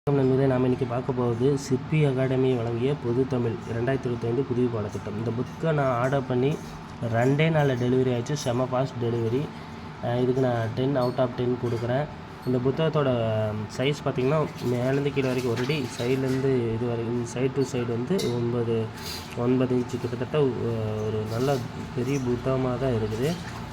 நண்பர்களே, நாம் இன்றைக்கி பார்க்க போகிறது சிற்பி அகாடமி வழங்கிய பொது தமிழ் 2025 புதிய பாடத்திட்டம். இந்த புக்கை நான் ஆர்டர் பண்ணி 2 நாளில் டெலிவரி ஆகிடுச்சு. செம ஃபாஸ்ட் டெலிவரி. இதுக்கு நான் 10 அவுட் ஆஃப் 10 கொடுக்குறேன். இந்த புத்தகத்தோட சைஸ் பார்த்திங்கன்னா மேலேருந்து கீழே வரைக்கும் ஒரு அடி, சைட்லேருந்து இது வரைக்கும் சைடு டு சைடு வந்து 9 இன்ச்சு, கிட்டத்தட்ட ஒரு நல்ல பெரிய புத்தகமாக தான் இருக்குது.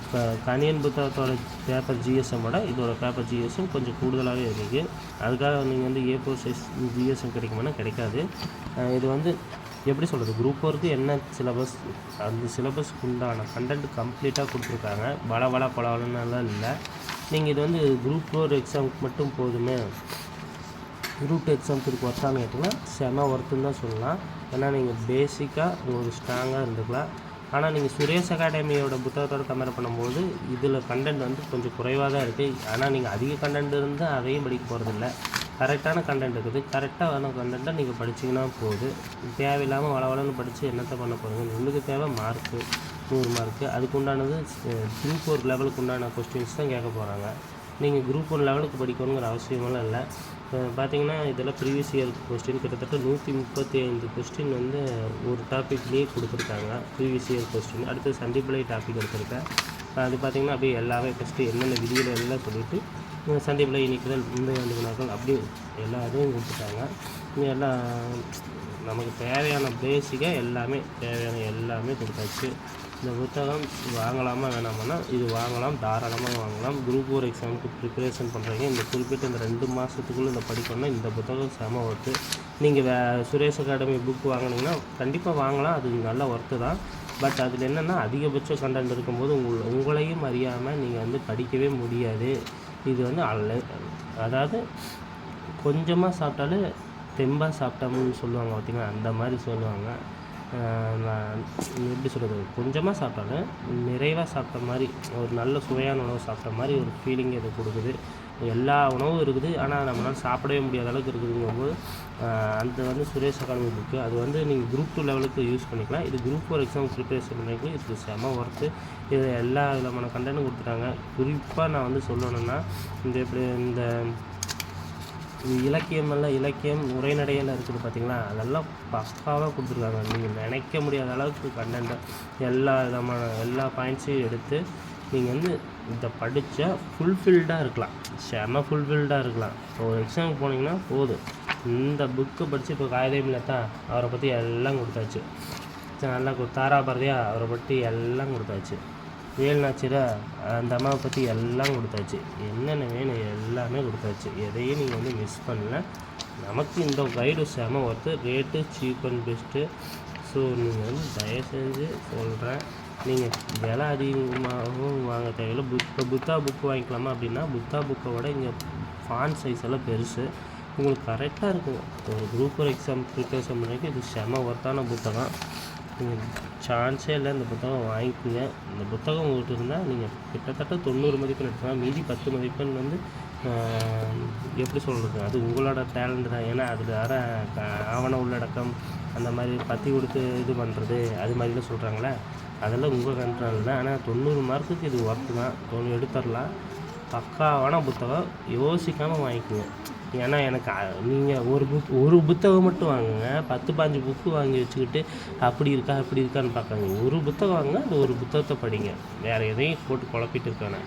இப்போ கணியன் புத்தகத்தோட பேப்பர் ஜிஎஸ்எம்மோட இதோட பேப்பர் ஜிஎஸ்எம் கொஞ்சம் கூடுதலாகவே இருக்குது. அதுக்காக நீங்கள் வந்து A4 சைஸ் ஜிஎஸ்எம் கிடைக்குமானா கிடைக்காது. இது வந்து எப்படி சொல்கிறது, குரூப் 4க்கு என்ன சிலபஸ், அந்த சிலபஸ்க்கு உண்டான கண்டென்ட் கம்ப்ளீட்டாக கொடுத்துருக்காங்க. பலவலன்னெல்லாம் இல்லை. நீங்கள் இது வந்து குரூப் 4 எக்ஸாமுக்கு மட்டும் போதுமே, குரூப் 2 எக்ஸாமுக்கு இதுக்கு ஒர்த்தானு கேட்டிங்கன்னா செம ஒர்த்துன்னு தான் சொல்லலாம். ஏன்னா நீங்கள் பேசிக்காக உங்களுக்கு ஸ்ட்ராங்காக இருந்துக்கலாம். ஆனால் நீங்கள் சுரேஷ் அகாடமியோட புத்தகத்தோடு கம்பேர் பண்ணும்போது இதில் கண்டென்ட் வந்து கொஞ்சம் குறைவாக தான் இருக்குது. ஆனால் நீங்கள் அதிக கண்டென்ட் இருந்தால் அதையும் படிக்க போகிறதில்ல. கரெக்டான கண்டென்ட் இருக்குது. கரெக்டான கண்டென்ட்டை நீங்கள் படிச்சிங்கன்னா போகுது. தேவையில்லாமல் வளவலன்னு படித்து என்னத்தை பண்ண போகிறீங்க? உங்களுக்கு தேவை மார்க்கு, 100 மார்க்கு. அதுக்கு உண்டானது குரூப் 4 லெவலுக்கு உண்டான கொஸ்டின்ஸ் தான் கேட்க போகிறாங்க. நீங்கள் குரூப் 1 லெவலுக்கு படிக்கணுங்கிற அவசியமெல்லாம் இல்லை. பார்த்தீங்கன்னா இதெல்லாம் ப்ரீவியஸ் இயர் கொஸ்டின் கிட்டத்தட்ட 135 கொஸ்டின் வந்து ஒரு டாப்பிக்லேயே கொடுத்துருக்காங்க. Previous year question. அடுத்து சந்திப்பிள்ளை டாபிக் எடுத்திருக்கேன். அது பார்த்திங்கன்னா அப்படியே எல்லாமே ஃபஸ்ட்டு என்னென்ன விதிகள் எல்லாம் சொல்லிவிட்டு சந்திப்பிள்ளை இணைக்குதல், முந்தைய ஆண்டு வினாக்கள் அப்படி எல்லா இதையும் கொடுத்துட்டாங்க. எல்லாம் நமக்கு தேவையான பேசிக்காக எல்லாமே கொடுத்தாச்சு. இந்த புத்தகம் வாங்கலாமா வேணாமன்னா இது வாங்கலாம், தாராளமாக வாங்கலாம். குரூப் 4 எக்ஸாமுக்கு ப்ரிப்பரேஷன் பண்ணுறீங்க, இந்த குறிப்பிட்ட இந்த 2 மாதத்துக்குள்ளே இந்த படிக்கணும்னா இந்த புத்தகம் செம ஒர்த்து. நீங்கள் சுரேஷ் அகாடமி புக் வாங்கினீங்கன்னா கண்டிப்பாக வாங்கலாம், அது நல்ல ஒர்த்து தான். பட் அதில் என்னென்னா அதிகபட்ச கண்டென்ட் இருக்கும்போது உங்களையும் அறியாமல் நீங்கள் வந்து படிக்கவே முடியாது. இது வந்து அதாவது கொஞ்சமாக சாப்பிட்டாலே தெம்பாக சாப்பிட்டோம்னு சொல்லுவாங்க பார்த்திங்கன்னா, அந்த மாதிரி சொல்லுவாங்க. நான் எப்படி சொல்கிறது, கொஞ்சமாக சாப்பிட்டாலும் நிறைவாக சாப்பிட்ட மாதிரி, ஒரு நல்ல சுவையான உணவு சாப்பிட்ட மாதிரி ஒரு ஃபீலிங் இது கொடுக்குது. எல்லா உணவும் இருக்குது, ஆனால் நம்மளால் சாப்பிடவே முடியாத அளவுக்கு இருக்குதுங்கும்போது அந்த வந்து சுரேஷ் அகாடமி புக்கு. அது வந்து நீங்கள் குரூப் 2 லெவலுக்கு யூஸ் பண்ணிக்கலாம். இது குரூப் 4 எக்ஸாம் ப்ரிப்பரேஷன் பண்ணிக்கலாம். இது செம ஒர்த்து. இது எல்லா விதமான கண்டென்ட்டும் கொடுத்துட்டாங்க. குறிப்பாக நான் வந்து சொல்லணுன்னா இந்த இலக்கியம் உரைநடையில் இருக்குது பார்த்திங்களா, அதெல்லாம் பக்காவாக கொடுத்துருக்காங்க. நீங்கள் நினைக்க முடியாத அளவுக்கு கண்டென்ட்டை எல்லா பாயிண்ட்ஸையும் எடுத்து நீங்கள் வந்து இதை படித்தா ஃபுல்ஃபில்டாக இருக்கலாம், செம ஃபுல்ஃபில்டாக இருக்கலாம். ஒரு எக்ஸாமுக்கு போனீங்கன்னா போதும், இந்த புக்கு படித்து இப்போ காயதேமில் அவரை பற்றி எல்லாம் கொடுத்தாச்சு. நல்லா தாராபாரதியா அவரை பற்றி எல்லாம் கொடுத்தாச்சு. வேல்நாச்சிரா அந்த அம்மாவை பற்றி எல்லாம் கொடுத்தாச்சு. என்னென்ன வேணும் எல்லாமே கொடுத்தாச்சு. எதையும் நீங்கள் வந்து மிஸ் பண்ணல. நமக்கு இந்த கைடு செம worth. Rate cheap and best. So நீங்கள் வந்து தயவு செஞ்சு சொல்கிறேன், நீங்கள் விலை அதிகமாகவும் வாங்க தேவையில்லை. இப்போ புத்தா புக்கு வாங்கிக்கலாமா அப்படின்னா, புத்தா புக்கை விட இங்கே ஃபாண்ட் சைஸ் எல்லாம் பெருசு. உங்களுக்கு கரெக்டாக இருக்கும். ஒரு குரூப் 4 எக்ஸாம் ப்ரிப்பரேஷன் பண்ணிக்கு இது செம ஒர்த்தான புத்தகம். நீங்கள் சான்ஸே இல்லை, இந்த புத்தகம் வாங்கிக்கோங்க. இந்த புத்தகம் உங்கள்கிட்ட இருந்தால் நீங்கள் கிட்டத்தட்ட 90 மதிப்பெண் எடுக்கலாம். மீதி 10 மதிப்பெண் வந்து எப்படி சொல்கிறது, அது உங்களோட டேலண்ட் தான். ஏன்னா அதில் வர ஆவண உள்ளடக்கம் அந்த மாதிரி பற்றி கொடுத்து இது பண்ணுறது அது மாதிரிலாம் சொல்கிறாங்களே, அதெல்லாம் உங்கள் கண்ட்ரோல் தான். ஆனால் 90 மார்க்குக்கு இது ஒர்க்கு தான். 90 எடுத்துடலாம். பக்காவான புத்தகம், யோசிக்காமல் வாங்கிக்கோங்க. ஏன்னா எனக்கு நீங்கள் ஒரு புத்தகம் மட்டும் வாங்குங்க. 10-15 புக்கு வாங்கி வச்சுக்கிட்டு அப்படி இருக்கான்னு பார்க்காங்க. ஒரு புத்தகம் வாங்க, அந்த ஒரு புத்தகத்தை படிங்க. வேறு எதையும் போட்டு குழப்பிட்டு இருக்கானே,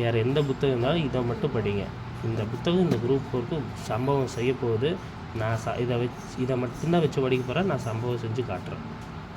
வேறு எந்த புத்தகம் இருந்தாலும் இதை மட்டும் படிங்க. இந்த புத்தகம் இந்த குரூப் 4க்கு சம்பவம் செய்ய போகுது. நான் இதை மட்டும்தான் வச்சு படிக்க போகிறேன். நான் சம்பவம் செஞ்சு காட்டுறேன்.